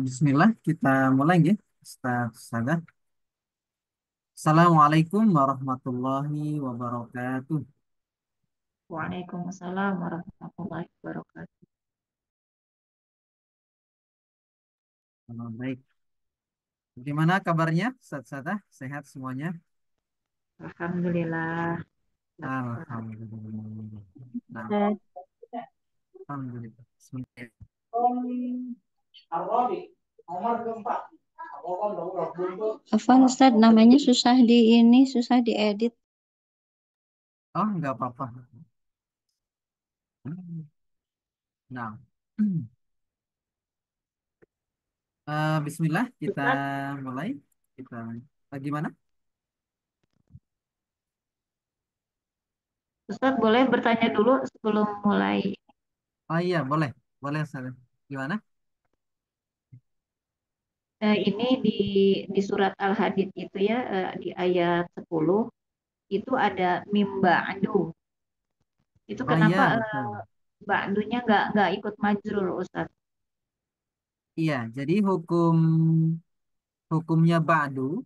Bismillah, kita mulai ya, Ustaz Sada. Assalamualaikum warahmatullahi wabarakatuh. Waalaikumsalam warahmatullahi wabarakatuh. Baik, gimana kabarnya, Ustaz Sada? Sehat semuanya? Alhamdulillah. Dapat. Alhamdulillah. Nah, Dan Alhamdulillah. Bismillah. Afwan Ustadz, namanya susah di ini, susah diedit. Oh, nggak apa-apa. Nah, Bismillah, kita Ustadz, mulai. Kita, gimana? Ustadz boleh bertanya dulu sebelum mulai. Oh iya, boleh, boleh Ustaz. Gimana? Ini di surat Al-Hadid itu ya, di ayat 10 itu ada mim ba'du. Itu Oh kenapa iya, betul. ba'dunya nggak ikut majrur Ustadz? Iya, jadi hukumnya ba'du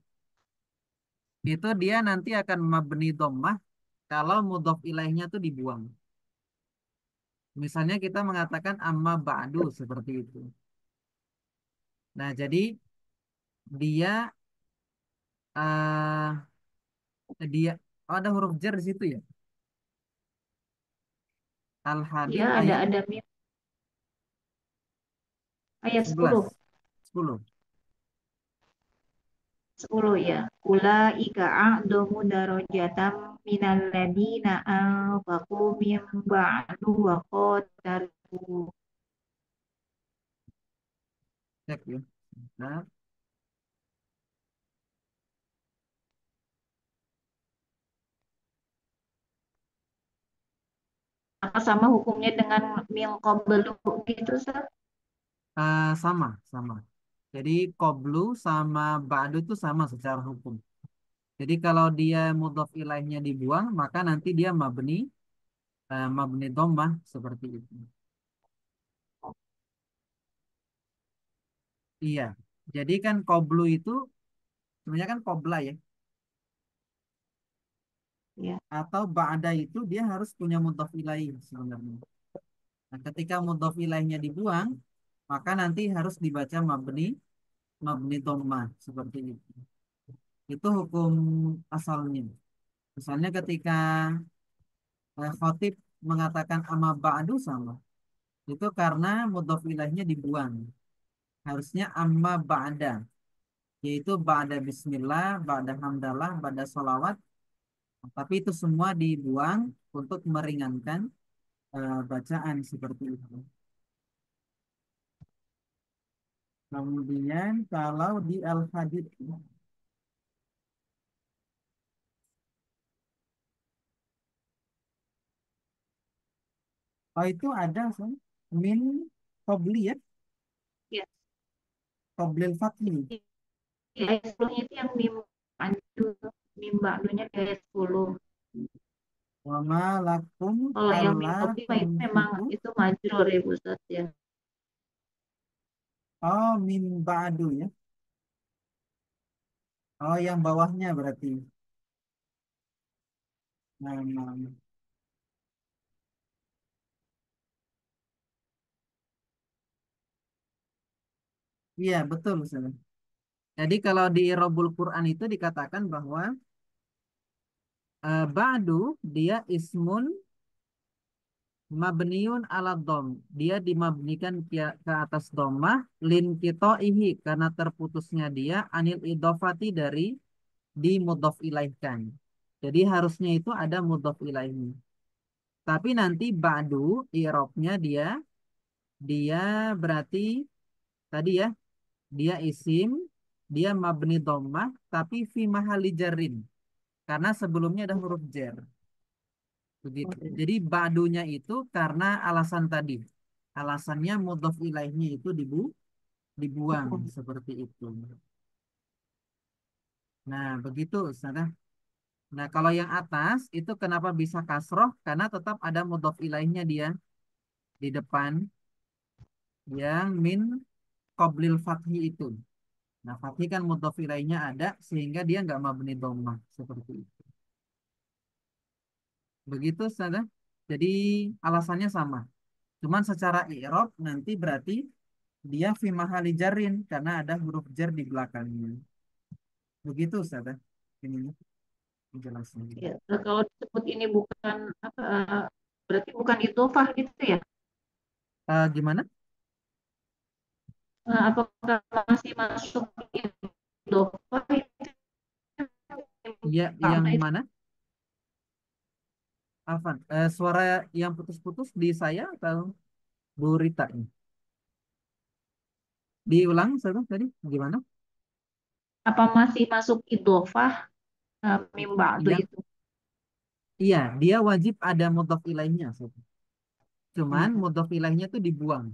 itu dia nanti akan mabni dhammah kalau mudhof ilaihnya tuh dibuang. Misalnya kita mengatakan amma ba'du seperti itu. Nah, jadi dia eh dia oh, ada huruf jar di situ ya. Iya, Al-Hadid ada ayat ada mim ayat 10. 11, 10. 10 ya. Ulaika a'domu darajatam minal ladina anfaqu min ba'du wa qatalu. Cek ya. Nah, Apa sama hukumnya dengan min qablu gitu, Ustaz? sama, sama. Jadi qablu sama ba'du itu sama secara hukum. Jadi kalau dia mudhof ilaihnya dibuang, maka nanti dia mabni dhammah seperti itu. Iya. Jadi kan qablu itu sebenarnya kan qabla ya. Ya. Atau ba'da itu dia harus punya mudhof ilaih sebenarnya. Nah, ketika mudhof ilaihnya dibuang, maka nanti harus dibaca mabni dhammah seperti itu. Itu hukum asalnya. Misalnya ketika khatib mengatakan amma ba'du sama. Itu karena mudhof ilaihnya dibuang. Harusnya amma ba'da, yaitu ba'da bismillah, ba'da hamdalah, ba'da sholawat. Tapi itu semua dibuang untuk meringankan bacaan seperti itu. Kemudian kalau di Al-Hadid, oh itu ada San, min qabli ya, Ya. qablil fathi. Di ayat 10 itu yang mim ba'dunya di ayat 10. Wa ma lakum Kalau yang min alla qabli mah itu memang tunfiqu. itu majrur ya, Ustaz ya. Oh, min ba'du ya. Oh, yang bawahnya berarti. Nah, iya betul Ustaz. Jadi kalau di Irobul Quran itu dikatakan bahwa ba'du dia ismun mabniun ala dom. Dia dimabnikan ke atas domah lin ihi karena terputusnya dia anil idofati dari dimudhof ilaihkan. Jadi harusnya itu ada mudhof ilaihnya. Tapi nanti ba'du i'rabnya dia dia berarti tadi ya, dia isim, dia mabni dhammah tapi fi mahali jarrin karena sebelumnya ada huruf jar. Begitu. Jadi ba'dunya itu karena alasan tadi. Alasannya mudhof ilaihnya itu dibuang seperti itu. Nah, begitu Ustaz. Nah, kalau yang atas itu kenapa bisa kasroh? Karena tetap ada mudhof ilaihnya dia di depan yang min qoblil fathi itu. Nah, fathi kan mudhof ilaihnya ada sehingga dia nggak mabni dhammah seperti itu. Begitu saja. Jadi alasannya sama. Cuman secara i'rab nanti berarti dia fi mahali jarrin karena ada huruf jar di belakangnya. Begitu saja. Ini penjelasannya. Ya, kalau disebut ini bukan apa, berarti bukan idhofah gitu ya? Gimana? Apakah masih masuk idhofah itu Ya, yang karena itu mana? Afan, suara yang putus-putus di saya atau Bu Rita ini? Diulang satu tadi, gimana? apa masih masuk idhofah mim ba'du Yang itu? iya, dia wajib ada mudhof ilaihnya. Sob. Cuman Hmm. mudhof ilaihnya itu dibuang,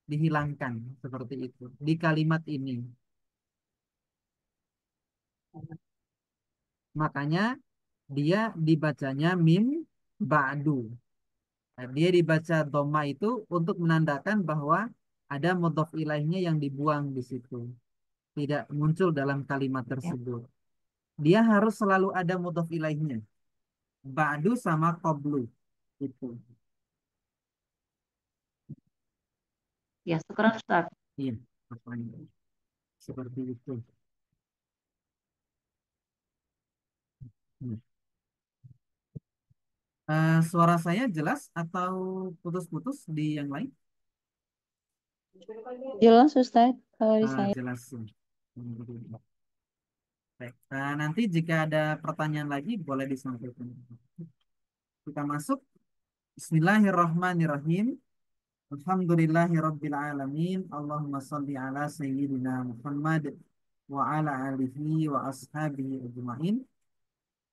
dihilangkan seperti itu di kalimat ini. Makanya dia dibacanya mim ba'du. Nah, dia dibaca doma itu untuk menandakan bahwa ada mudhof ilaihnya yang dibuang di situ. Tidak muncul dalam kalimat Ya, tersebut. Dia harus selalu ada mudhof ilaihnya. Ba'du sama qablu. Itu. ya sekarang Ustaz. Iya, makanya. Seperti itu. Hmm. Suara saya jelas atau putus-putus di yang lain? Jelas Ustaz kalau di saya. Jelas. Hmm. Baik. Nanti jika ada pertanyaan lagi boleh disampaikan. Kita masuk. Bismillahirrahmanirrahim. Alhamdulillahirabbil alamin. Allahumma shalli ala sayyidina Muhammad wa ala alihi wa ashabihi ajmain.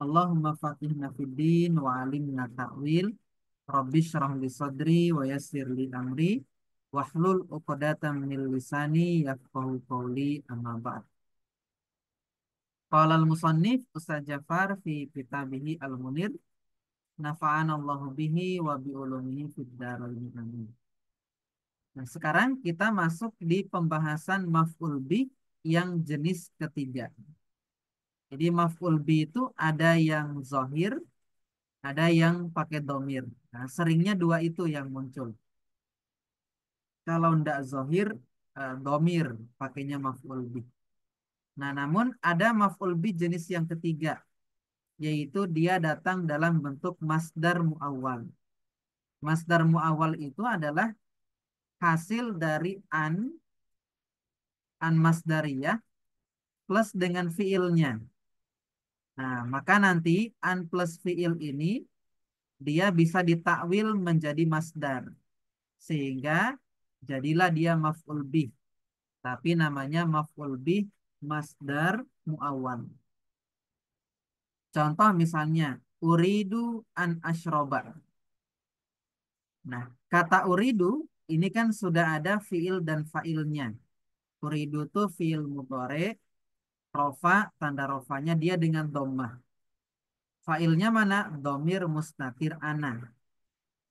Allahumma faqihna fid din wa alimna ta'wil. Rabbi shrah li sadri wa yassir li amri wahlul 'uqdatam min lisani yafqahu qawli amma ba'd. Qala al-musannif Ustaz Jafar fi kitabihi al-Munir nafa'ana Allahu bihi wa bi ulumihi fid dharain amin. Nah, sekarang kita masuk di pembahasan maf'ul bih yang jenis ketiga. Jadi maf'ul bih itu ada yang zohir, ada yang pakai domir. Nah, seringnya dua itu yang muncul. Kalau ndak zohir, domir pakainya maf'ul bih. Nah, namun ada maf'ul bih jenis yang ketiga, yaitu dia datang dalam bentuk masdar muawwal. Masdar muawwal itu adalah hasil dari an masdariyah plus dengan fiilnya. Nah, maka nanti an plus fiil ini dia bisa ditakwil menjadi masdar. Sehingga jadilah dia maf'ul bih. Tapi namanya maf'ul bih masdar muawwal. Contoh misalnya, uridu an ashroba. Nah, kata uridu ini kan sudah ada fiil dan fa'ilnya. Uridu itu fiil mudhari, rofa, tanda rofanya dia dengan dhammah. Fa'ilnya mana? Domir mustatir ana.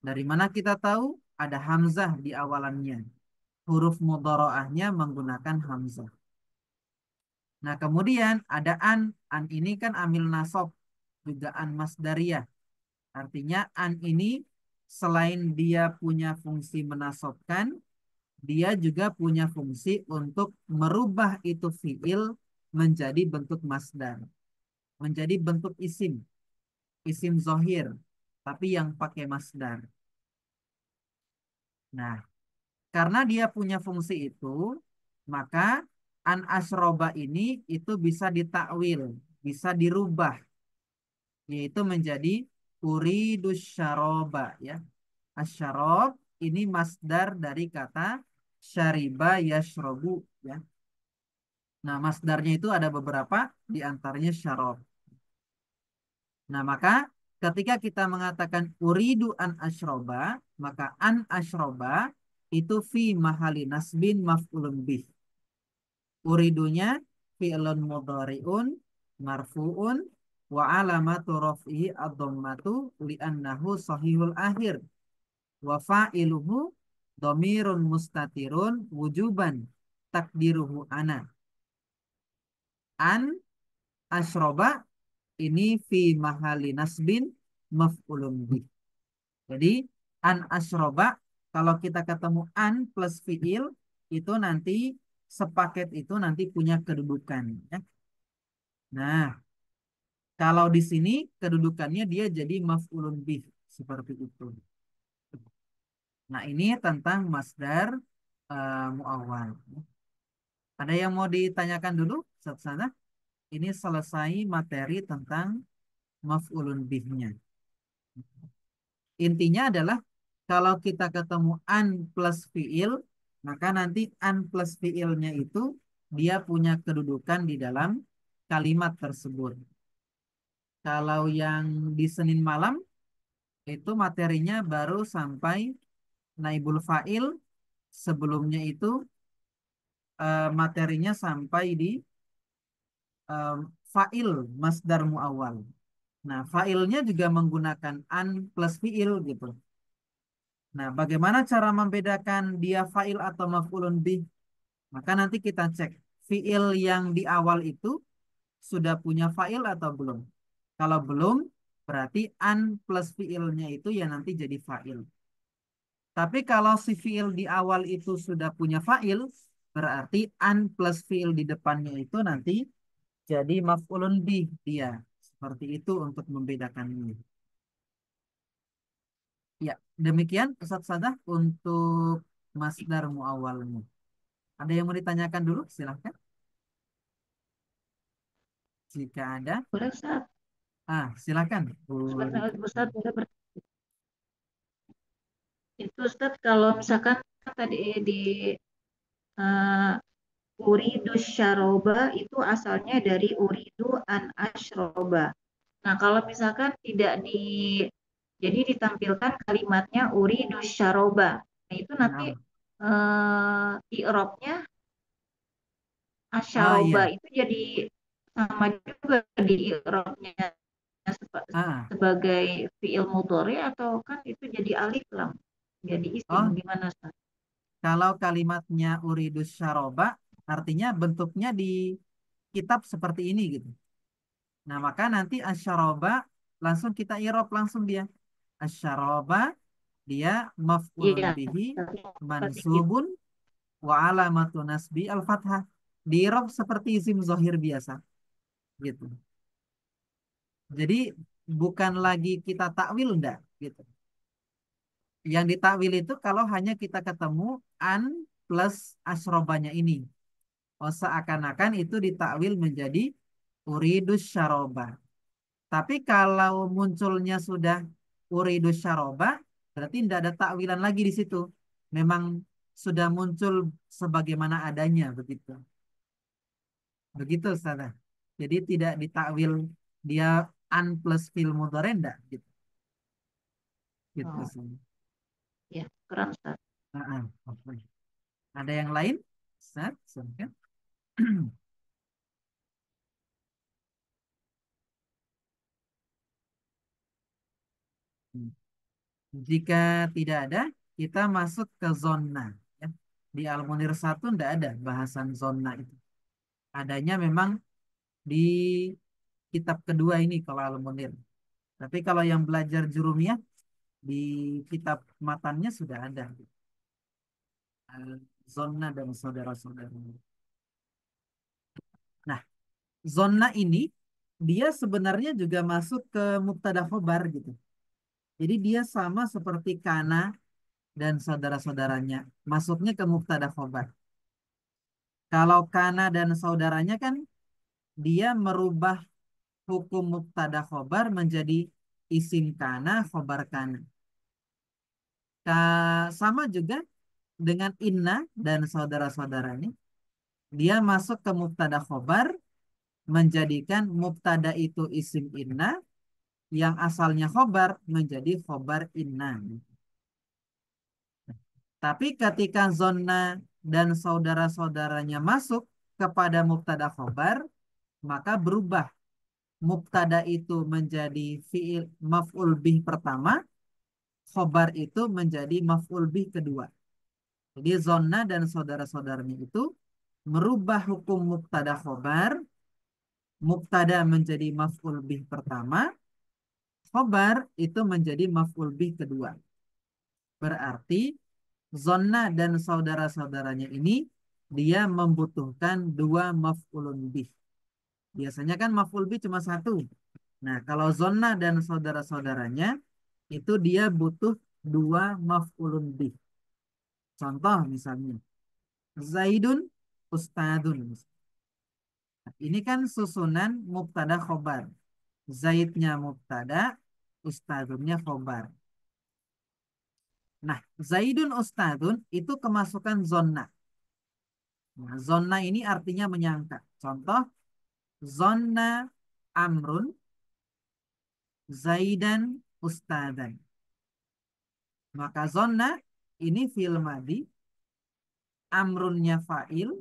Dari mana kita tahu? Ada hamzah di awalannya. Huruf mudharaahnya menggunakan hamzah. Nah, kemudian ada an. An ini kan amil nasab, juga an masdariyah. Artinya an ini selain dia punya fungsi menasobkan, dia juga punya fungsi untuk merubah itu fiil menjadi bentuk masdar, menjadi bentuk isim, isim zohir, tapi yang pakai masdar. Nah, karena dia punya fungsi itu, maka an asroba ini itu bisa ditakwil, bisa dirubah, yaitu menjadi uridus syaroba ya. Asyarob ini masdar dari kata syariba yashrobu ya. Nah, masdarnya itu ada beberapa, di antaranya syarob. Nah, maka ketika kita mengatakan uridu an ashroba, maka an ashroba itu fi mahali nasbin maf'ulun bih. Uridunya fi'lun mudhari'un marfu'un wa alamatu raf'ihi ad-dhammatu li'annahu sahihul akhir wa fa'iluhu dhamirun mustatirun wujuban takdiruhu ana. An asroba ini fi mahali nasbin maf'ulun bih. Jadi an asroba kalau kita ketemu an plus fiil itu nanti sepaket itu nanti punya kedudukan ya. Nah, kalau di sini kedudukannya dia jadi maf'ulun bih seperti itu. Nah, ini tentang masdar muawwal. Ada yang mau ditanyakan dulu? Sana. Ini selesai materi tentang maf'ulun bihnya. Intinya adalah kalau kita ketemu an plus fiil, maka nanti an plus fiilnya itu dia punya kedudukan di dalam kalimat tersebut. Kalau yang di Senin malam itu materinya baru sampai naibul fa'il, sebelumnya itu materinya sampai di eh, fa'il masdar muawwal. Nah, fa'ilnya juga menggunakan an plus fiil gitu. Nah, bagaimana cara membedakan dia fa'il atau maf'ulun bih? Maka nanti kita cek fiil yang di awal itu sudah punya fa'il atau belum. Kalau belum, berarti an plus fiilnya itu ya nanti jadi fa'il. Tapi kalau si fiil di awal itu sudah punya fa'il, berarti an plus fiil di depannya itu nanti jadi maf'ulun bih dia. Seperti itu untuk membedakannya. Ya, demikian Ustaz Sadah untuk masdar muawwalnya. Ada yang mau ditanyakan dulu? Silahkan. Jika ada, Boleh Ustaz, silakan. sebentar Ustaz, boleh itu Ustaz kalau misalkan tadi di eh, uridu syaroba itu asalnya dari uridu an ashroba. Nah, kalau misalkan tidak jadi ditampilkan kalimatnya uridu syaroba. Nah, itu nanti Nah, i'rabnya oh asyaroba iya. itu jadi sama juga di i'rabnya Ah, sebagai fiil mudhari atau kan itu jadi alif lam, jadi isim oh, gimana Ustaz? kalau kalimatnya uridus syaroba, artinya bentuknya di kitab seperti ini gitu. Nah, maka nanti asyaroba langsung kita irob langsung dia. Asyaroba dia maf'ulun Iya, bihi seperti itu. mansubun wa alamatu nasbi al-fathah. Di irob seperti isim zohir biasa gitu. Jadi bukan lagi kita takwil enggak gitu. Yang ditakwil itu kalau hanya kita ketemu an plus asrobanya ini. Oh, seakan-akan itu ditakwil menjadi uridus syaroba. Tapi kalau munculnya sudah uridus syaroba, berarti tidak ada takwilan lagi di situ. Memang sudah muncul sebagaimana adanya begitu. Begitu, Ustazah. Jadi tidak ditakwil dia an plus fil mudhari enggak gitu. Gitu Oh, sih. ya, keren Ustaz. Ah, oke. Ada yang lain? Ustaz, silakan. Jika tidak ada, kita masuk ke zona. Ya. Di Al-Munir 1 tidak ada bahasan zona itu. Adanya memang di kitab kedua ini kalau Al-Munir. Tapi kalau yang belajar jurumiyah, di kitab matannya sudah ada. Zona dan saudara-saudara. Nah, zona ini dia sebenarnya juga masuk ke mubtada khobar gitu. Jadi dia sama seperti kana dan saudara-saudaranya. Masuknya ke mubtada khobar. Kalau kana dan saudaranya kan dia merubah hukum mubtada khobar menjadi isim kana khobar kana. Sama juga dengan inna dan saudara-saudaranya. Dia masuk ke mubtada khobar menjadikan mubtada itu isim inna yang asalnya khobar menjadi khobar inna. Tapi ketika zona dan saudara-saudaranya masuk kepada mubtada khobar, maka berubah mubtada itu menjadi fiil maf'ul bih pertama, khobar itu menjadi maf'ul bih kedua. Jadi zona dan saudara-saudaranya itu merubah hukum mubtada khobar, mubtada menjadi maf'ul bih pertama, khobar itu menjadi maf'ul bih kedua. Berarti zonna dan saudara-saudaranya ini dia membutuhkan dua maf'ulun bih. Biasanya kan maf'ul bih cuma satu. Nah, kalau zonna dan saudara-saudaranya itu dia butuh dua maf'ulun bih. Contoh misalnya, Zaidun Ustadun. Ini kan susunan mubtada khobar. Zaidnya mubtada, Ustadunnya khobar. Nah, Zaidun Ustadun itu kemasukan zonna. Nah, zonna ini artinya menyangka. Contoh, zonna Amrun Zaidan Ustadan. Maka zonna ini fi'il madi, Amrunnya fa'il,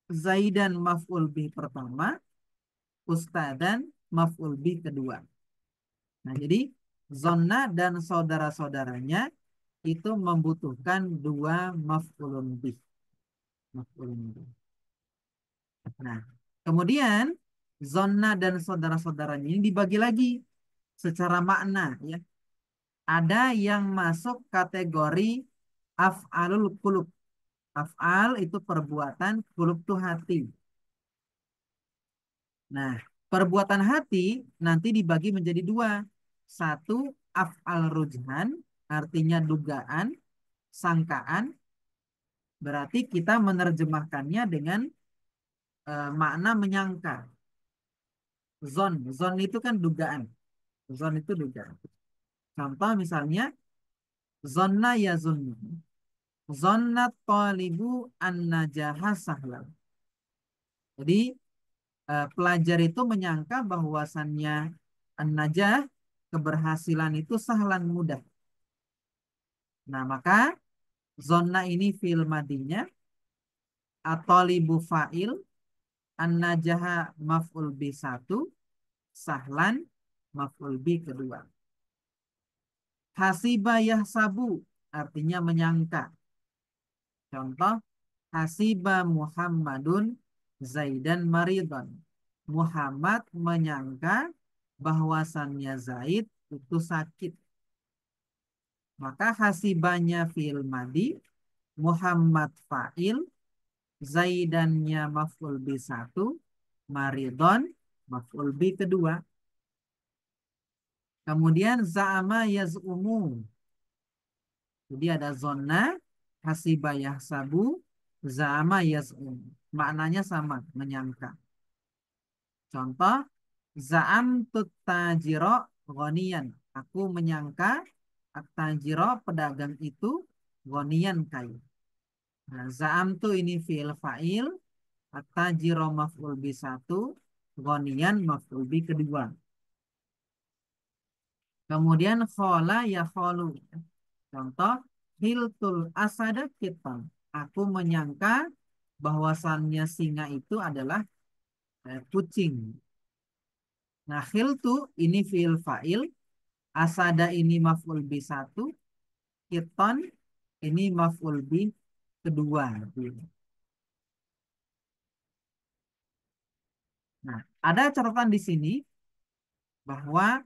Zaidan maf'ul bih pertama, Ustadan maf'ul bih kedua. Nah, jadi zonna dan saudara-saudaranya itu membutuhkan dua maf'ulun bih. Maf'ulun bih. Nah, kemudian zonna dan saudara-saudaranya ini dibagi lagi secara makna ya. Ada yang masuk kategori af'alul qulub. Af'al itu perbuatan, qulub itu hati. Nah, perbuatan hati nanti dibagi menjadi dua. Satu, af'al rujhan, artinya dugaan, sangkaan. Berarti kita menerjemahkannya dengan makna menyangka. Zon itu kan dugaan. Zon itu dugaan. Contoh misalnya, zonna ya zunnu. Zonna talibu an najaha sahlan. Jadi pelajar itu menyangka bahwasannya an-najah keberhasilan itu sahlan mudah. Nah, maka zonna ini fi'il madinya, at-talibu fa'il, an-najaha maf'ul bi satu, sahlan maf'ul bi kedua. Hasiba yahsabu artinya menyangka. Contoh, hasiba Muhammadun Zaidan maridon. Muhammad menyangka bahwasannya Zaid itu sakit. Maka hasibanya fi'il madi, Muhammad fa'il, Zaidannya maf'ul bi satu, maridon maf'ul bi kedua. Kemudian za'ama yaz'umu. Jadi ada zona, hasiba yahsabu, za'ama yaz'um. Maknanya sama, menyangka. Contoh, za'am tajiro gonian. Aku menyangka at-tajiro pedagang itu gonian kaya. Nah, za'am tu ini fi'il fa'il, at-tajiro maf'ul bi satu, gonian maf'ul bi kedua. Kemudian khola ya kholu. Contoh, hiltul asada kiton. Aku menyangka bahwasannya singa itu adalah kucing. Nah, hiltu ini fi'il fa'il, asada ini maf'ul bi satu, kiton ini maf'ul bi kedua. Nah, ada catatan di sini bahwa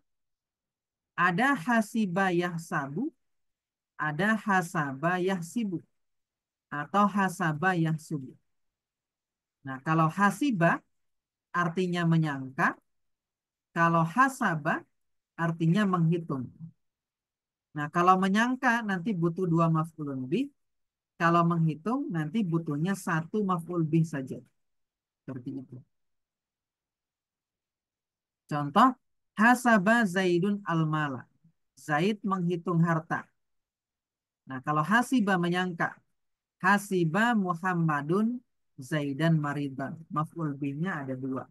ada hasibah yahsabu, ada hasabah yahsibu, atau hasabah yahsubu. Nah, kalau hasibah artinya menyangka, kalau hasabah artinya menghitung. Nah, kalau menyangka nanti butuh dua maf'ulun bih, kalau menghitung nanti butuhnya satu maf'ul bih saja. Seperti itu. Contoh, hasaba Zaidun al-mala. Zaid menghitung harta. Nah, kalau hasiba menyangka, hasiba Muhammadun Zaidan maridan. Maf'ul bihnya ada dua.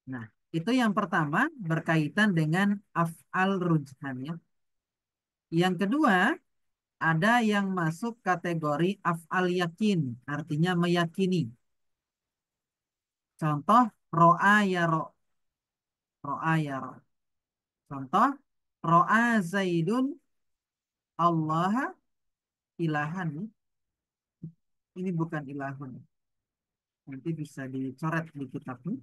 Nah, itu yang pertama berkaitan dengan af'al rujhan ya. Yang kedua, ada yang masuk kategori af'al yakin, artinya meyakini. Contoh, ro'a ya ro. Ro'a ya ro. Contoh, ro'a Zaidun Allah ilahan. ini bukan ilahun. Nanti bisa dicoret di kitabnya.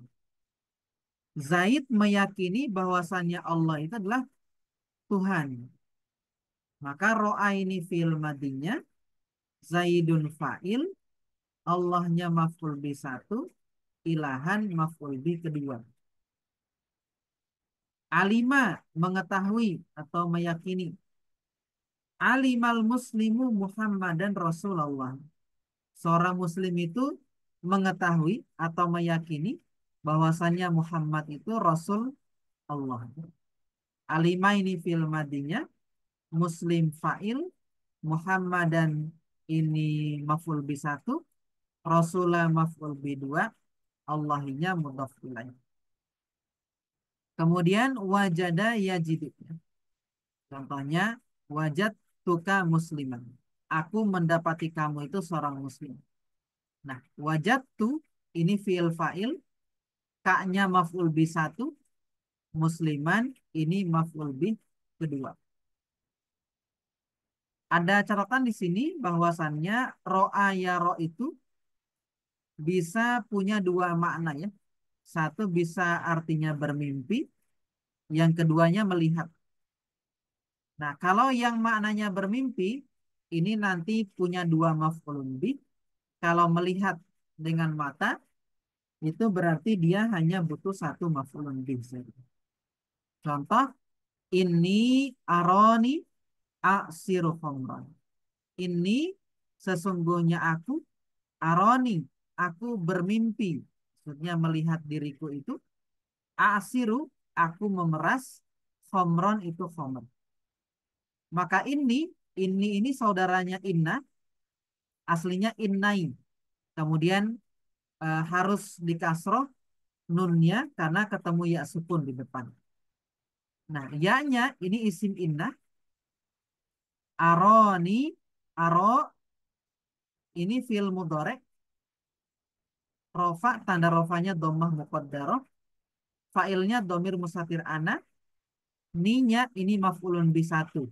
Zaid meyakini bahwasannya Allah itu adalah Tuhan. Maka ro'a ini fi'il madinya, Zaidun fa'il, Allahnya maf'ul bi satu, ilahan maf'ul bi kedua. Alima mengetahui atau meyakini. Alimal muslimu Muhammadan Rasulullah. Seorang muslim itu mengetahui atau meyakini bahwasannya Muhammad itu Rasul Allah. Alima ini fil madinya, muslim fa'il, Muhammadan ini maf'ul bi satu, Rasulah maf'ul bi dua, Allahinya mudhaf ilaih. Kemudian wajada yajidu. Contohnya wajad tuka musliman. Aku mendapati kamu itu seorang muslim. Nah, wajad tu ini fi'il fa'il, kaknya maf'ul bi satu, musliman ini maf'ul bi kedua. Ada catatan di sini bahwasannya ro'a ya ro itu bisa punya dua makna ya. Satu bisa artinya bermimpi, yang keduanya melihat. Nah, kalau yang maknanya bermimpi, ini nanti punya dua maf'ulun bih. Kalau melihat dengan mata, itu berarti dia hanya butuh satu maf'ulun bih saja. Contoh, ini aroni aksiru khamran. Ini sesungguhnya aku, aroni, aku bermimpi. Maksudnya melihat diriku itu, asiru, aku memeras, khamron itu khamr. Maka ini saudaranya inna, aslinya innai. Kemudian harus dikasroh nunnya karena ketemu ya sukun di depan. Nah, ya-nya ini isim inna, aroni, aro ini fil mudorek, rofa tanda rofanya domah muqaddaroh, failnya domir musatir ana, ninya ini maf'ulun bi satu.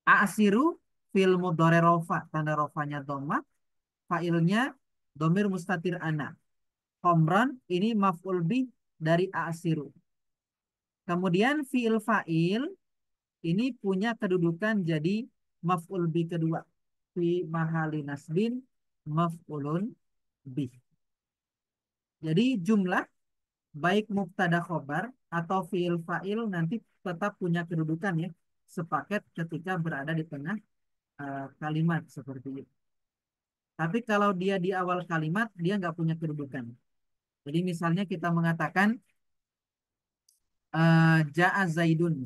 Asiru fil mudore rofa tanda rofanya domah, failnya domir mustatir ana. Komron ini maf'ul bi dari asiru. Kemudian fiil fa'il ini punya kedudukan jadi maf'ul bi kedua. Fi mahali nasbin maf'ulun bi. Jadi jumlah baik mubtada khobar atau fiil fa'il nanti tetap punya kedudukan ya. Sepaket ketika berada di tengah kalimat seperti itu. Tapi kalau dia di awal kalimat, dia nggak punya kedudukan. Jadi misalnya kita mengatakan ja'a Zaidun.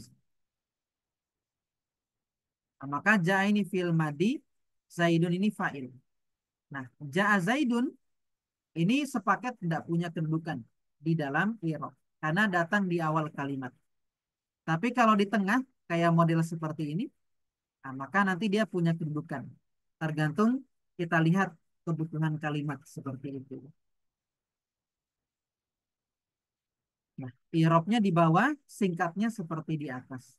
Nah, maka ja'a ini fi'il madi, Zaidun ini fa'il. Nah, ja'a Zaidun ini sepaket tidak punya kedudukan di dalam i'rab karena datang di awal kalimat. Tapi kalau di tengah kayak model seperti ini, nah, maka nanti dia punya kedudukan. Tergantung kita lihat kebutuhan kalimat seperti itu. Nah, i'rabnya di bawah, singkatnya seperti di atas.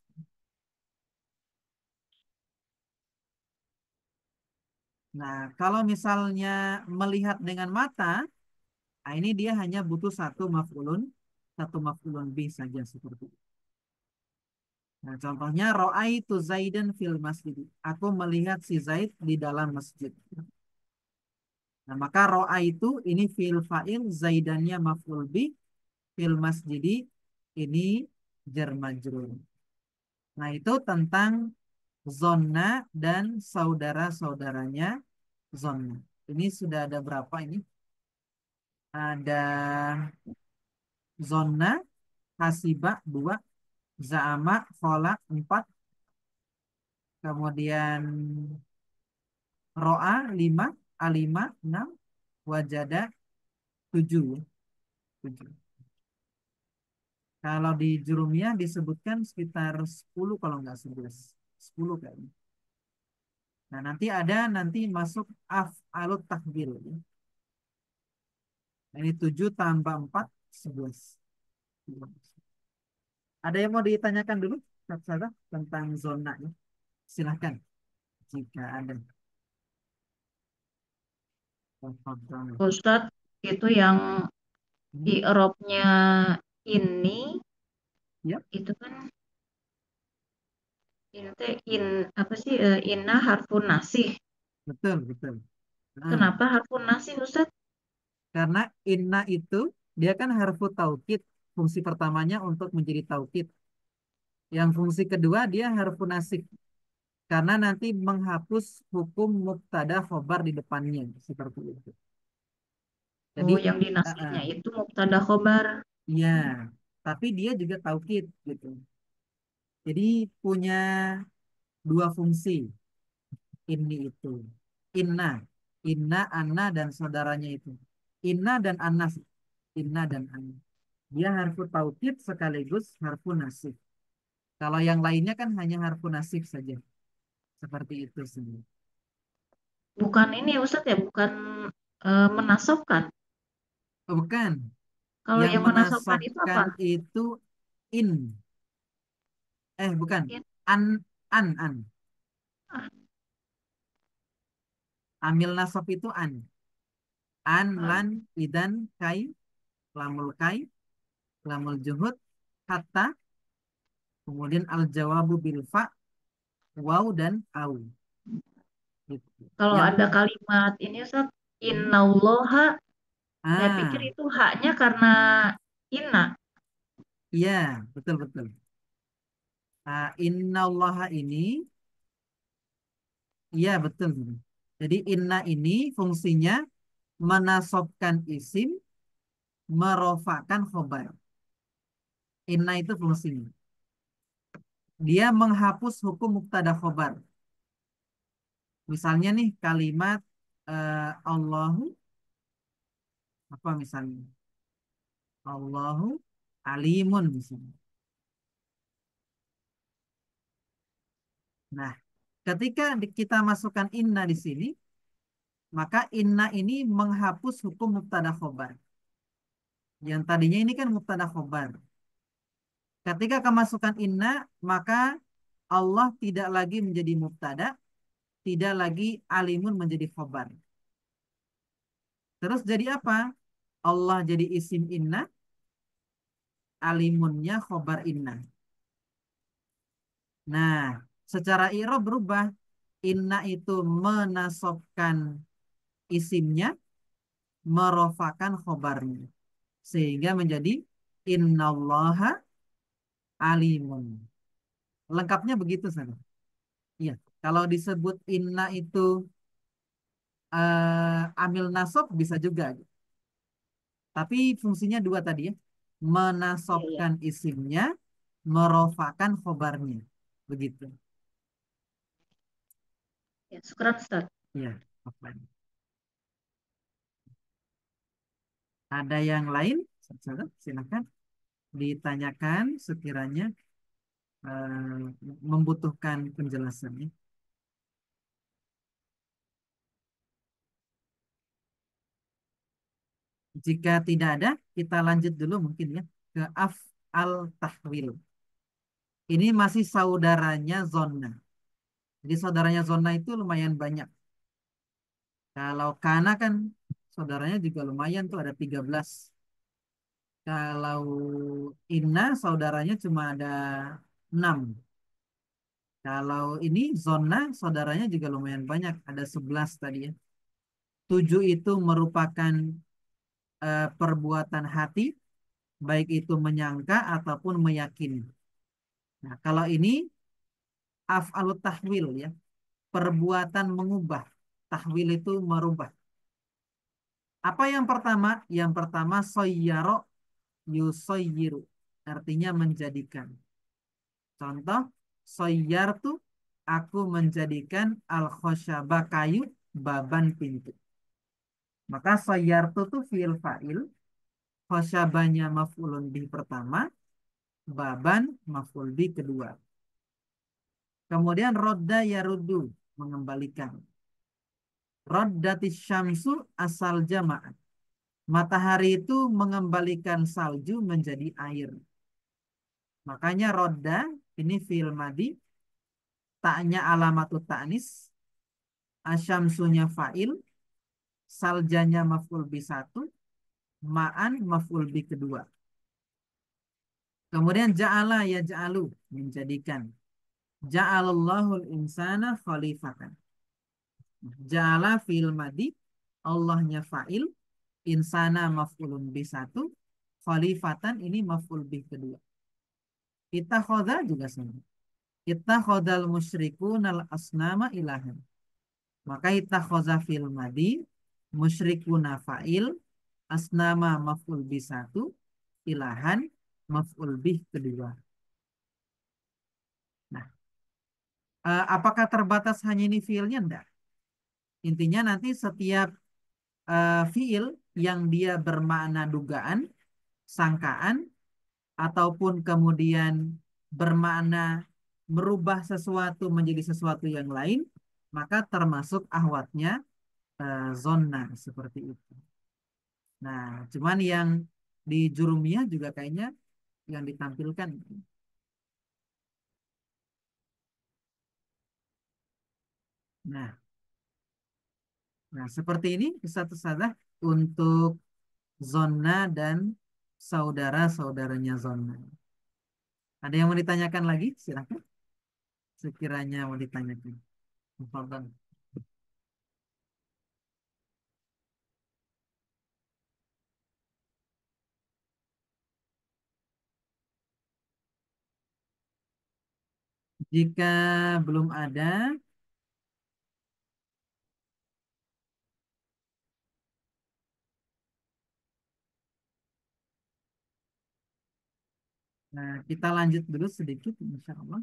Nah, kalau misalnya melihat dengan mata, nah ini dia hanya butuh satu maf'ulun bih saja seperti itu. Nah, contohnya ro'aitu Zaidan fil masjid. Aku melihat si Zaid di dalam masjid. Nah, maka ro'aitu ini fil fa'il, Zaidannya maf'ul bih, fil masjidi ini jar majrur. Nah, itu tentang zonna dan saudara-saudaranya zonna. Ini sudah ada berapa ini? Ada zona, hasibah 2, za'ama, khola 4, kemudian ro'a 5, alima 6, wajada 7. 7. Kalau di jurumiyah disebutkan sekitar 10 kalau nggak 11. 10 kayaknya. Nah, nanti masuk af'alut takbir. Ya. Nah, ini 7 tambah 4, 11. Ada yang mau ditanyakan dulu, Ustaz, tentang zona? Ya? Silahkan, jika ada. Tafadhal. Ustadz, itu yang Hmm, i'rabnya ini ya, itu kan ini teh apa sih inna harfun nasih. betul, betul. Nah, Kenapa harfun nasih Ustadz? karena inna itu dia kan harfu taukid. Fungsi pertamanya untuk menjadi taukid. Yang fungsi kedua dia harfu nasik. Karena nanti menghapus hukum mubtada khobar di depannya. Seperti itu. Jadi, Oh, yang uh, uh, dinasihnya itu mubtada khobar. ya, tapi dia juga taukid gitu. Jadi punya dua fungsi ini itu. Inna, inna, anna dan saudaranya itu. Inna dan anas, inna dan anna. Dia harfu taukid sekaligus harfu nasib. Kalau yang lainnya kan hanya harfu nasib saja. Seperti itu sih. Bukan ini Ustadz ya, bukan menasobkan. Oh, bukan. Kalau Yang yang menasobkan itu menasabkan apa? itu in. Bukan. In, An. ah, Amil nasab itu an. An, ah. lan, idan, kai, lamul juhud, hatta, kemudian al jawabu bil fa, waw dan au. Gitu. Kalau Yang ada kalimat ini Ustadz, hmm, innallaha, saya pikir ah, itu haknya karena inna. iya, betul betul. Innallaha ini, iya betul. Jadi inna ini fungsinya menasobkan isim, merofakan khobar. Inna itu fungsinya. Dia menghapus hukum mubtada khobar. Misalnya nih kalimat Allahu apa misalnya? Allahu alimun misalnya. Nah, ketika kita masukkan inna di sini, maka inna ini menghapus hukum mubtada khobar. Yang tadinya ini kan mubtada khobar. Ketika kemasukan inna, maka Allah tidak lagi menjadi mubtada, tidak lagi alimun menjadi khobar. Terus jadi apa? Allah jadi isim inna, alimunnya khobar inna. Nah, secara i'rab berubah. Inna itu menasobkan isimnya, merofakan khobarnya. Sehingga menjadi innallaha alimun. Lengkapnya begitu sana. Iya. Kalau disebut inna itu amil nasab bisa juga. Tapi fungsinya dua tadi ya. Iya, iya. Menasobkan isimnya, merofakan khobarnya. Begitu. Ya, syukran Ustadz. Iya. Apa? Ada yang lain? Silakan ditanyakan sekiranya membutuhkan penjelasannya. Jika tidak ada, kita lanjut dulu mungkin ya ke al tahwil. Ini masih saudaranya zona. Jadi saudaranya zona itu lumayan banyak. Kalau kana kan saudaranya juga lumayan tuh ada 13. Kalau inna saudaranya cuma ada 6. Kalau ini zona saudaranya juga lumayan banyak, ada 11 tadi ya. 7 itu merupakan perbuatan hati, baik itu menyangka ataupun meyakini. Nah, kalau ini af'alut tahwil ya, perbuatan mengubah. Tahwil itu merubah. Apa yang pertama? Yang pertama soyyaro yusoyiru. Artinya menjadikan. Contoh, soyyartu, aku menjadikan al-khosyaba kayu baban pintu. Maka soyyartu itu fi'il fa'il, khosyabanya maf'ulun bih pertama, baban maf'ul bih kedua. Kemudian rodda yarudu, mengembalikan. Roddatis syamsu asal jamaah. Matahari itu mengembalikan salju menjadi air. Makanya rodda ini fi'il madi, taknya alamatut ta'nis, asyamsunya fa'il, Saljanya maf'ul bi satu, ma'an maf'ul bi kedua. Kemudian ja'ala ya ja'alu, menjadikan. Ja'alallahul insana khalifatan. Ja'ala fi'il madi, Allahnya fa'il, insana maf'ulun bi satu, khalifatan ini maf'ul bi kedua. Ittakhadha juga sama. Ittakhadhal musyrikun al asnama ilahan. Maka ittakhadha fil madi, musyrikuna fa'il, asnama maf'ul bi satu, ilahan maf'ul bih kedua. Nah, apakah terbatas hanya ini fiilnya? Enggak. Intinya nanti setiap fiil yang dia bermakna dugaan, sangkaan, ataupun kemudian bermakna merubah sesuatu menjadi sesuatu yang lain, maka termasuk ahwatnya zonna seperti itu. Nah, cuman yang di jurumiyah juga kayaknya yang ditampilkan. Nah, seperti ini satu sadah untuk zona dan saudara-saudaranya zona. Ada yang mau ditanyakan lagi? Silakan. Sekiranya mau ditanyakan. Tafadhal. Jika belum ada, kita lanjut dulu sedikit, insya Allah.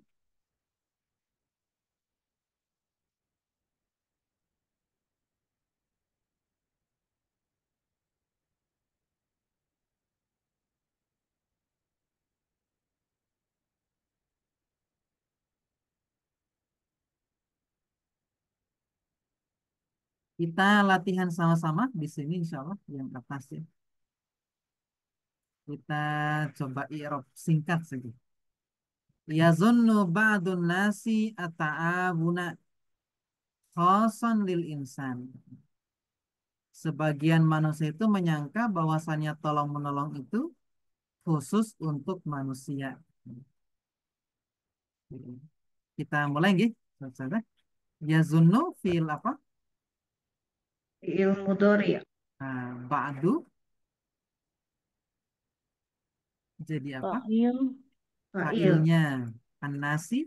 Kita latihan sama-sama di sini, insya Allah, yang atas ya. Kita coba i'rab singkat saja. Yazunnu ba'dun nasi ata'abuna khoson lil insan. Sebagian manusia itu menyangka bahwasannya tolong menolong itu khusus untuk manusia. Kita mulai nggih, saudara. Yazunnu fiil apa? Fi'il mudhari. Ba'du jadi apa? Fa'il, Fa'il. Fa'ilnya an-nasi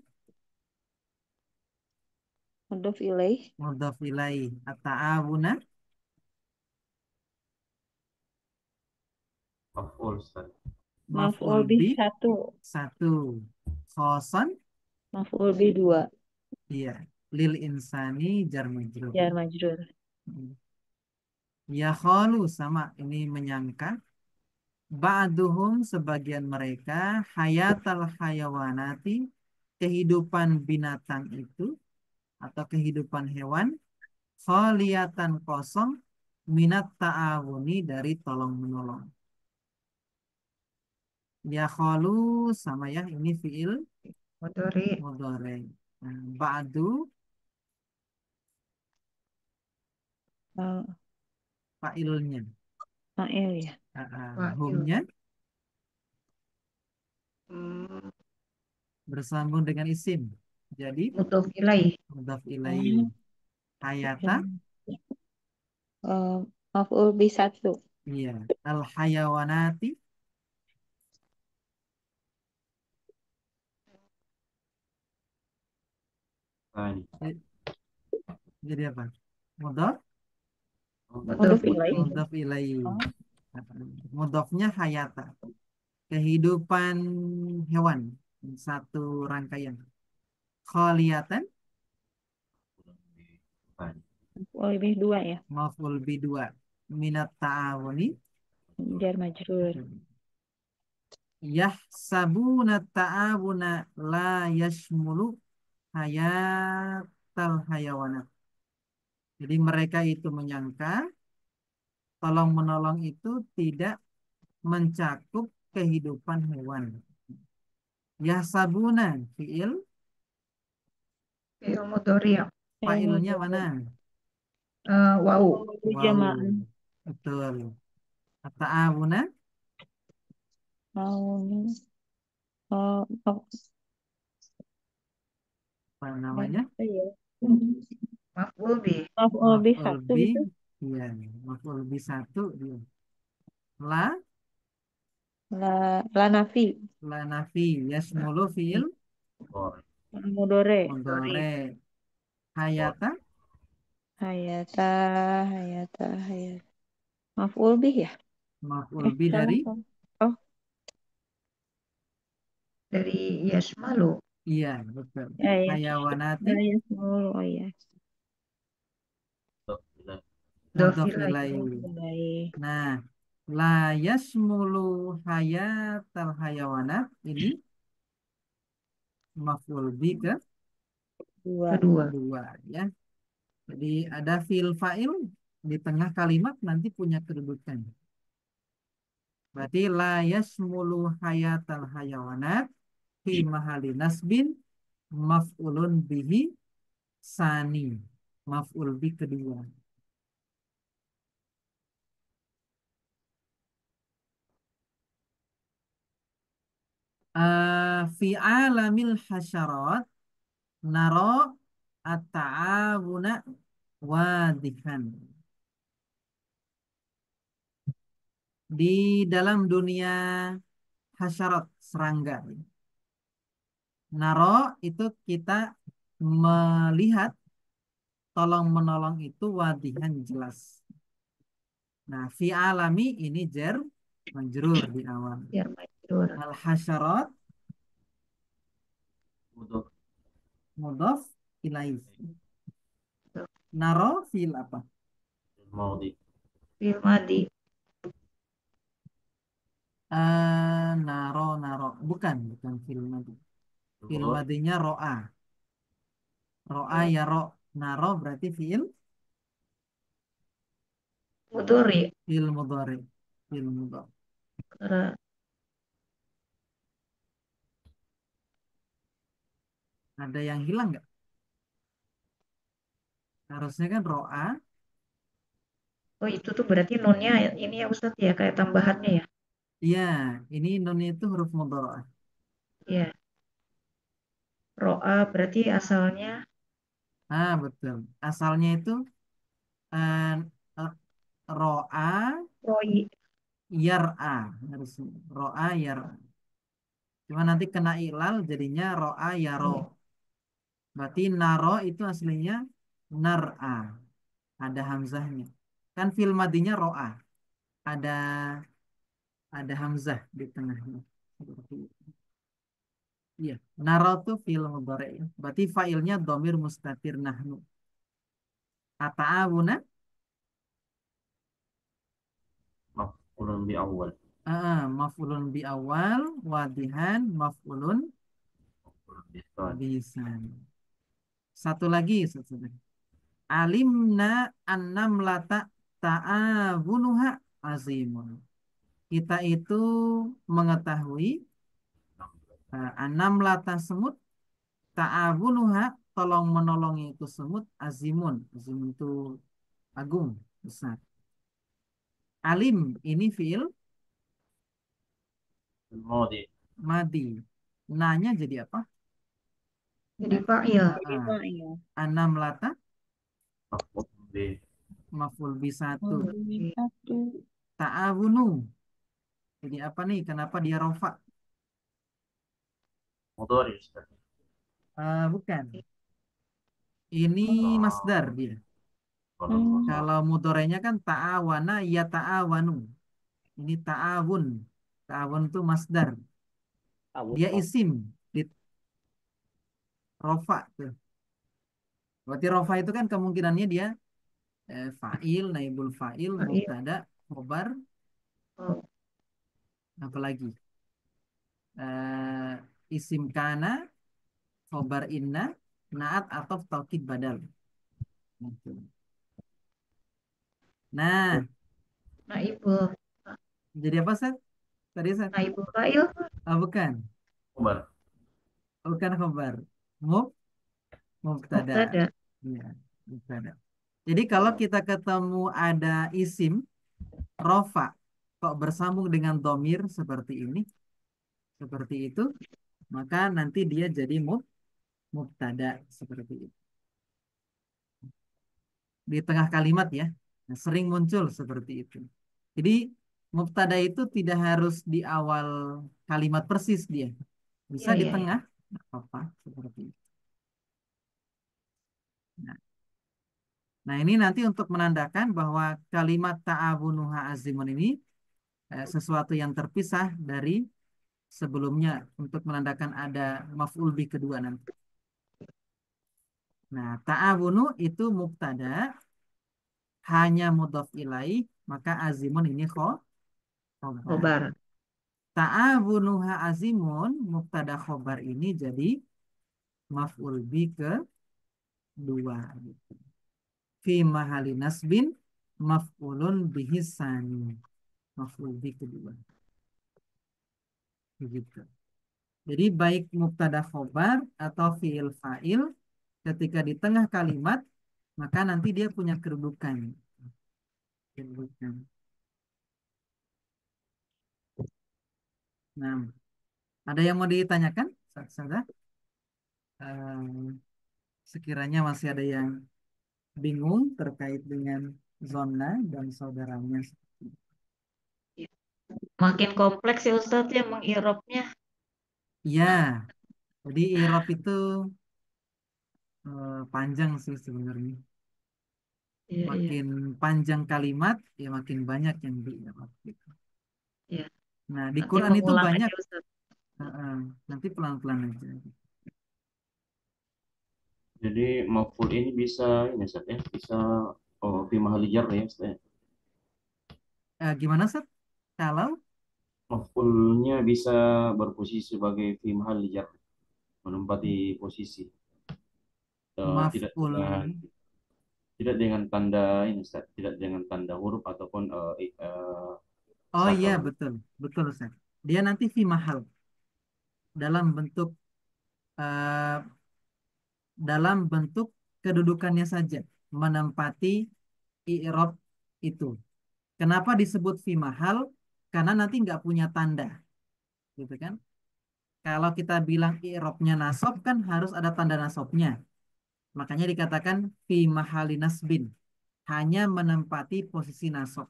mudhof ilaih, mudhaf ilaih at-ta'awuna maf'ul maf'ul bih bi satu, satu khoson maf'ul bih dua, iya lil insani jar majrur. jar majrur. Ya khalu sama ini menyangka ba'duhum sebagian mereka hayatal hayawanati kehidupan binatang itu atau kehidupan hewan khaliyatan kosong minat ta'awuni dari tolong menolong. Ya khalu sama ya ini fiil Mudhari. mudhari. Ba'du Eh, fa'ilnya. Fa'il ya. Fa'il. Humnya Hmm, bersambung dengan isim. Jadi mudhof ilaih. mudhaf ilaih. Hmm, Hayata maf'ul bih satu, iya al hayawanati eh, jadi apa? Mudhaf Mudhof mudhof ilaih. ilaih. mudhaf ilaih. Oh, Mudhafnya hayata kehidupan hewan satu rangkaian. Khaliyatan maf'ul bih dua ya, maf'ul bi dua minat ta'awuni jar majrur. yahsabuna ta'awuna la yashmulu hayatal hayawanat. Jadi mereka itu menyangka tolong menolong itu tidak mencakup kehidupan hewan. Yahsabuna fiil Fi'il mudhari. Fi'il fa'ilnya mudhari. mana? Wau. Wawu Wow, jamaan. betul. At-ta'awuna, Mau oh, oh, apa namanya? apa ya? Maf'ul bih. Maf'ul bih Maf'ul satu bi, gitu. iya, maf'ul bi satu dia. La, La nafi. la nafi, yasmulu fi'il, Mudore. Dori. mudhari. Hayata, Hayata, hayata, hayata. Maf'ul bih ya? maf'ul bi Salah, dari, salah. Oh, Dari Yasmalu. iya, betul. ya, ya. Hayawanati, Ya, mulu. Oh ya. mudhof Dofilai. ilaih. Baik. Nah, la yasmulu hayatal hayawanat ini maf'ul bi Dua. Kedua. kedua ya. Jadi ada fil fa'il di tengah kalimat nanti punya kedudukan. Berarti la yasmulu hayatal hayawanat fi mahali nasbin maf'ulun bihi sani. Maf'ul bi kedua. Fi alamil hasyarat naro at-ta'awuna wadihan. Di dalam dunia hasyarat serangga. Naro itu kita melihat tolong menolong itu wadihan jelas. Nah, fi alami ini jar majrur di awal. Biar majrur. Al hasyarat mudhof ilaih. Naro fil apa? Fil madi. Naro naro bukan fil madi. Fil madinya ro'a. Ro'a ya ro. Naro berarti Mudori. fil mudhari. Fil mudhari. Karena Ada yang hilang nggak? Harusnya kan ro'a. oh itu tuh berarti nunnya ini ya Ustadz ya kayak tambahannya ya. Iya, ini nun itu huruf mudhari'ah. Iya. Ro'a berarti asalnya Ah, betul. Asalnya itu eh, eh, ro'a roi. yar'a harusnya. Ro'a yar'a. Cuma nanti kena ilal jadinya ro'a yaro. Iya. Berarti naro itu aslinya nar'a. Ada hamzahnya. Kan fil madinya ro'a. Ada ada hamzah di tengahnya. Seperti itu. Iya, naro tuh fil mudhari'. Berarti failnya domir mustatir nahnu. Ata'awuna maf'ulun bi awal wadihan maf'ulun bisan. Satu lagi, satu lagi. Alimna annam lata ta'awunuha azimun. Kita itu mengetahui anam lata semut ta'awunuha tolong menolongnya itu semut azimun. Azimun itu agung, besar. Alim ini fiil madi. Nanya jadi apa? Jadi fa'il. Jadi fa'il. Anam lata maf'ul bi satu. Satu. Ta'awunu. Jadi apa nih? Kenapa dia rofa? Bukan. Ini masdar dia. Hmm. Kalau mudorenya kan ta'awana ya ta'awanu. Ini ta'awun. Ta'awun itu masdar. Dia isim. Di rofa tuh. Berarti rofa itu kan kemungkinannya dia fa'il, naibul fa'il, Fa'il. mubtada, khobar, Oh, apalagi isim kana, khobar inna, naat atau taukid badal. Gitu. Nah, naibul. jadi apa Seth? Tadi Seth? Naibul fa'il. Bukan. Bukan khobar. Mub, mubtada. Mubtada. Iya, mubtada. Jadi kalau kita ketemu ada isim rofa kok bersambung dengan domir seperti ini, seperti itu, maka nanti dia jadi mubtada seperti itu. Di tengah kalimat ya, nah, sering muncul seperti itu. Jadi mubtada itu tidak harus di awal kalimat persis dia, bisa Iya, di iya, iya. tengah, nggak apa-apa seperti itu. Nah, nah, ini nanti untuk menandakan bahwa kalimat ta'awunuha azimun ini sesuatu yang terpisah dari sebelumnya untuk menandakan ada maf'ul bih kedua nanti. Nah, ta'awunu itu mubtada hanya mudhof ilaih, maka azimun ini khobar. Khobar. Ta'awunuha azimun mubtada khobar ini jadi maf'ul bih kedua gitu. Fi mahali nasbin maf'ulun bihi tsani. Maf'ul bih kedua. Begitu. Jadi baik mubtada khobar atau fiil fa'il ketika di tengah kalimat maka nanti dia punya kedudukan. Kedudukan. Nah, ada yang mau ditanyakan? Saudara? Sekiranya masih ada yang bingung terkait dengan zona dan saudaranya. Makin kompleks ya Ustadz ya mengirobnya. Ya, jadi irob itu panjang sih sebenarnya. Iya, iya, Makin panjang kalimat, ya makin banyak yang diirob gitu. iya. Nah, di Nanti Quran itu mengulang banyak. aja Ustadz. Nanti pelan-pelan aja. Jadi maf'ul ini bisa ini Ustaz ya, bisa fi mahali jar ya Ustaz ya. Gimana, Seth? Kalau Maf'ulnya bisa berposisi sebagai fi mahali jar, menempati posisi. Tidak maf'ul, dengan tanda ini Ustaz, tidak dengan tanda huruf ataupun oh iya sakal. betul, betul, Seth. Dia nanti fi mahal dalam bentuk eh, dalam bentuk kedudukannya saja menempati i'rab itu. Kenapa disebut fi mahal? Karena nanti nggak punya tanda, gitu kan? Kalau kita bilang i'rabnya nasab kan harus ada tanda nasabnya. Makanya dikatakan fi mahali nasbin, hanya menempati posisi nasab.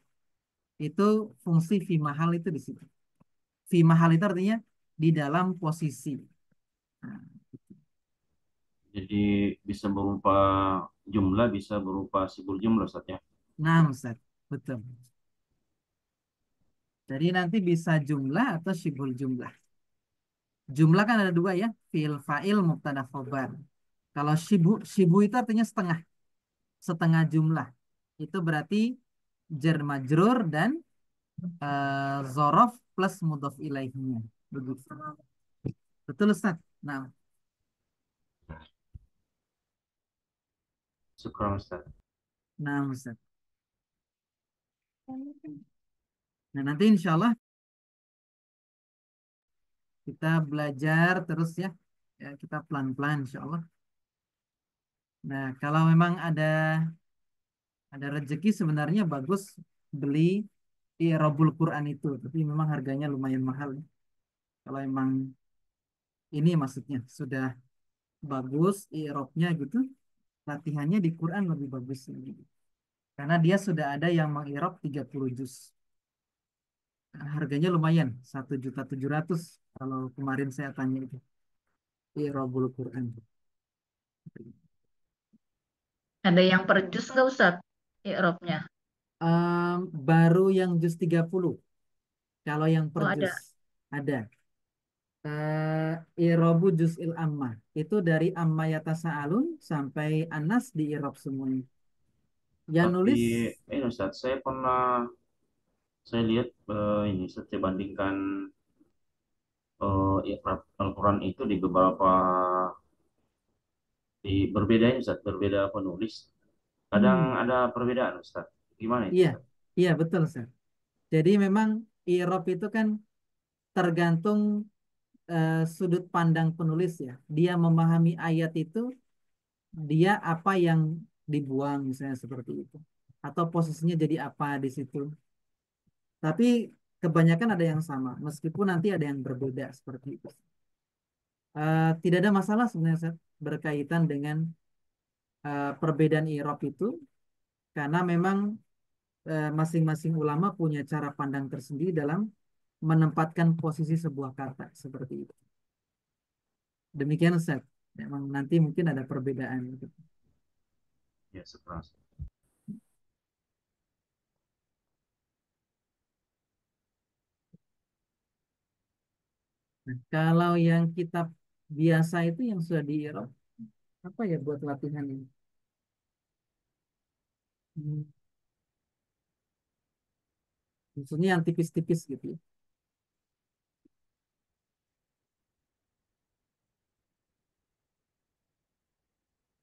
Itu fungsi fi mahal itu di situ. Fi mahal itu artinya di dalam posisi. Nah, Jadi bisa berupa jumlah, bisa berupa sibul jumlah Ustaz ya. nah, Ustaz, betul. Jadi nanti bisa jumlah atau syibul jumlah. Jumlah kan ada dua ya, fi'il fa'il mubtada khobar. Kalau shibu itu artinya setengah, setengah jumlah. Itu berarti jar majrur dan zorof plus mudhof ilaihnya. Begitu. Betul Ustaz? Nah, Syukran Ustaz. nah Ustaz. Nah, nanti insya Allah kita belajar terus ya. Ya, kita pelan-pelan insya Allah. Nah, kalau memang ada rezeki sebenarnya bagus beli Robul Quran itu, tapi memang harganya lumayan mahal. Kalau emang ini maksudnya sudah bagus i'rabnya gitu, latihannya di Quran lebih bagus lagi. Karena dia sudah ada yang mengi'rab 30 juz. Nah, harganya lumayan, 1.700.000 kalau kemarin saya tanya itu. I'rabul Quran. Ada yang per juz nggak Ustadz? I'robnya. Baru yang juz 30. Kalau yang per Oh juz ada. ada. I'rabu juz'il amma. Itu dari amma yatasa'alun sampai anas di i'rab semuanya. Yang Tapi nulis ini Ustaz, saya lihat ini saya bandingkan iqra Al-Quran itu di beberapa berbeda ini Ustaz, berbeda penulis. Kadang hmm, ada perbedaan Ustaz. Gimana itu iya, Ustaz? iya betul, Sir. Jadi memang i'rab itu kan tergantung sudut pandang penulis ya. Dia memahami ayat itu, dia apa yang dibuang misalnya seperti itu. Atau posisinya jadi apa di situ. Tapi kebanyakan ada yang sama, meskipun nanti ada yang berbeda seperti itu. Tidak ada masalah sebenarnya Ustaz, berkaitan dengan perbedaan i'rab itu, karena memang masing-masing ulama punya cara pandang tersendiri dalam menempatkan posisi sebuah kata seperti itu. Demikian Ustaz. Memang nanti mungkin ada perbedaan gitu. Ya, sekeras. Nah, kalau yang kitab biasa itu yang sudah di i'rab, apa ya buat latihan ini? Hmm, Maksudnya yang tipis-tipis gitu ya.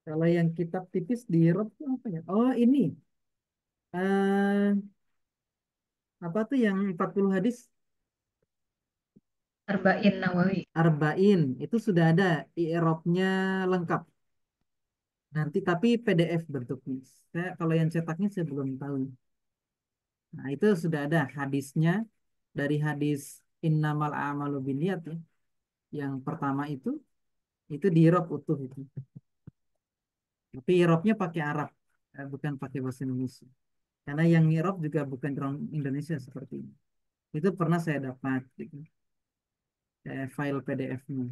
Kalau yang kitab tipis di i'rab itu apa ya? Oh ini. eh Apa tuh yang 40 hadis? Arba'in Nawawi. Arba'in. Itu sudah ada i'rabnya lengkap. Nanti tapi PDF bentuknya. Kalau yang cetaknya saya belum tahu. Nah, itu sudah ada hadisnya dari hadis innamal a'malu binniyat ya. Yang pertama itu di i'rab utuh itu. Tapi i'rabnya pakai Arab, bukan pakai bahasa Indonesia. Karena yang i'rab juga bukan orang Indonesia seperti ini. Itu pernah saya dapat gitu, file PDF-nya.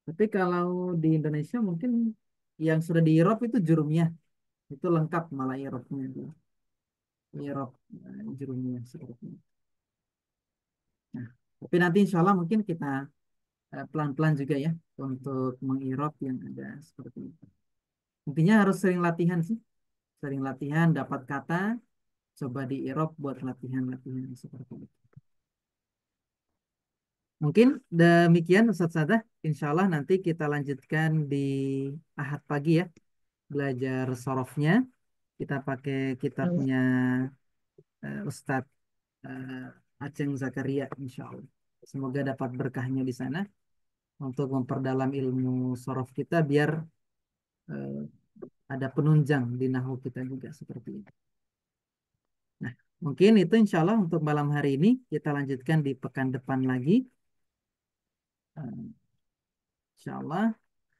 Tapi kalau di Indonesia mungkin yang sudah di i'rab itu jurumiyah. Itu lengkap malah i'rabnya itu. I'rab jurumiyah seperti itu. Nah, tapi nanti insya Allah mungkin kita pelan-pelan juga ya untuk mengirop yang ada seperti itu. Intinya harus sering latihan sih, sering latihan dapat kata, coba diirop buat latihan-latihan seperti itu. Mungkin demikian Ustaz Sadah. Insya Allah nanti kita lanjutkan di Ahad pagi ya, belajar sorofnya. Kita pakai kitabnya Ustadz Aceng Zakaria, insya Allah. Semoga dapat berkahnya di sana untuk memperdalam ilmu sorof kita biar eh, ada penunjang di nahu kita juga seperti itu. Nah, mungkin itu insya Allah untuk malam hari ini kita lanjutkan di pekan depan lagi. Insya Allah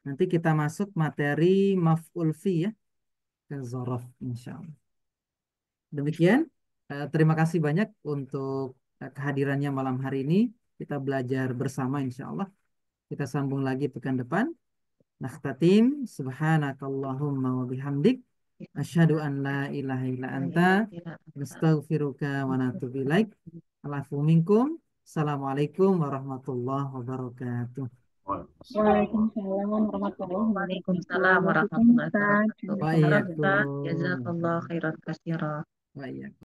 nanti kita masuk materi maf'ul fi ya ke zorof insya Allah. Demikian, terima kasih banyak untuk kehadirannya malam hari ini. Kita belajar bersama insya Allah. Kita sambung lagi pekan depan. Nakhtatim subhanakallahumma wa bihamdik asyhadu an la ilaha illa anta nastaghfiruka wa natubu ilaik. Alafu minkum. Assalamualaikum warahmatullahi wabarakatuh. Waalaikumsalam. Waalaikumsalam warahmatullahi Waalaikumsalam wabarakatuh. warahmatullahi Ustaz, wabarakatuh. Wa Syukran, Ustaz. iyyakum. Jazakallah khairan katsira. Wa iyyakum.